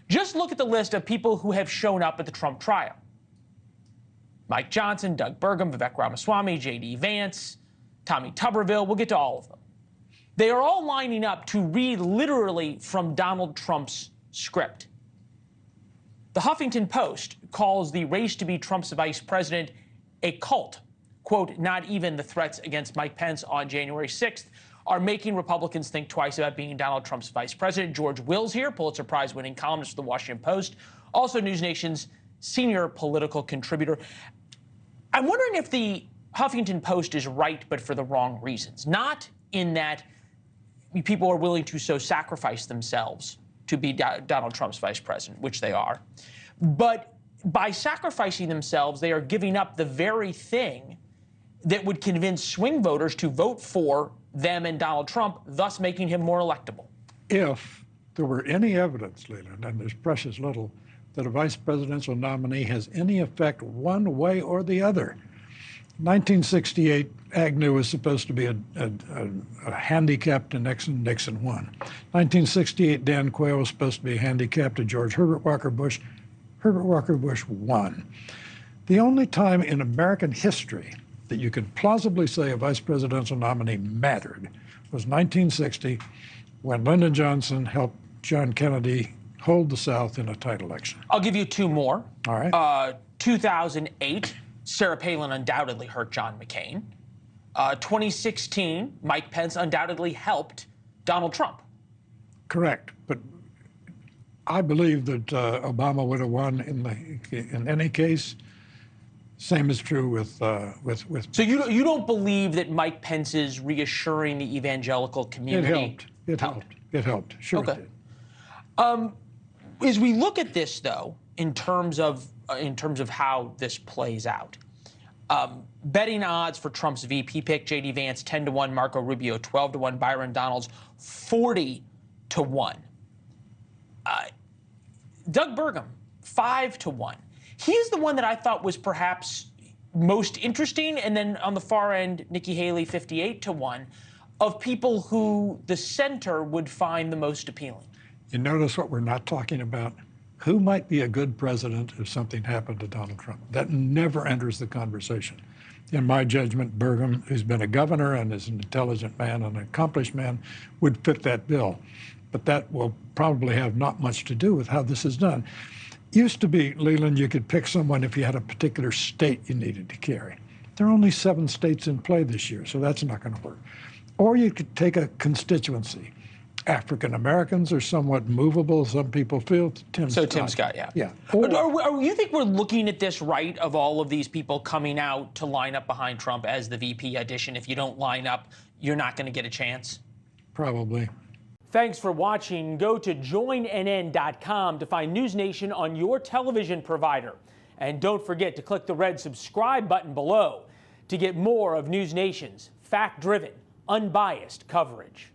Just look at the list of people who have shown up at the Trump trial. Mike Johnson, Doug Burgum, Vivek Ramaswamy, J.D. Vance, Tommy Tuberville. We'll get to all of them. They are all lining up to read literally from Donald Trump's script. The Huffington Post calls the race to be Trump's vice president a cult. Quote, not even the threats against Mike Pence on January 6th are making Republicans think twice about being Donald Trump's vice president. George Will's here, Pulitzer Prize-winning columnist for the Washington Post, also NewsNation's senior political contributor. I'm wondering if the Huffington Post is right, but for the wrong reasons. Not in that people are willing to so sacrifice themselves to be Donald Trump's vice president, which they are, but by sacrificing themselves, they are giving up the very thing that would convince swing voters to vote for them and Donald Trump, thus making him more electable. If there were any evidence, Leland, and there's precious little, that a vice presidential nominee has any effect one way or the other. 1968, Agnew was supposed to be a handicap to Nixon. Nixon won. 1968, Dan Quayle was supposed to be a handicap to George Herbert Walker Bush. Herbert Walker Bush won. The only time in American history that you can plausibly say a vice presidential nominee mattered was 1960, when Lyndon Johnson helped John Kennedy hold the South in a tight election. I'll give you two more. All right. 2008, Sarah Palin undoubtedly hurt John McCain. 2016, Mike Pence undoubtedly helped Donald Trump. Correct. But I believe that Obama would have won in any case. Same is true with. So you don't believe that Mike Pence's reassuring the evangelical community? It helped. Sure. Okay. It did. As we look at this, though, in terms of how this plays out, betting odds for Trump's VP pick: J.D. Vance 10-1, Marco Rubio 12-1, Byron Donalds 40-1, Doug Burgum 5-1. He is the one that I thought was perhaps most interesting, and then on the far end, Nikki Haley 58-1, of people who the center would find the most appealing. You notice what we're not talking about? Who might be a good president if something happened to Donald Trump? That never enters the conversation. In my judgment, Burgum, who's been a governor and is an intelligent man and an accomplished man, would fit that bill. But that will probably have not much to do with how this is done. Used to be, Leland, you could pick someone if you had a particular state you needed to carry. There are only 7 states in play this year, so that's not going to work. Or you could take a constituency. African Americans are somewhat movable, some people feel. Tim Scott, yeah. Yeah. You think we're looking at this right, of all of these people coming out to line up behind Trump as the VP addition? If you don't line up, you're not going to get a chance? Probably. Thanks for watching. Go to joinnn.com to find NewsNation on your television provider. And don't forget to click the red subscribe button below to get more of NewsNation's fact-driven, unbiased coverage.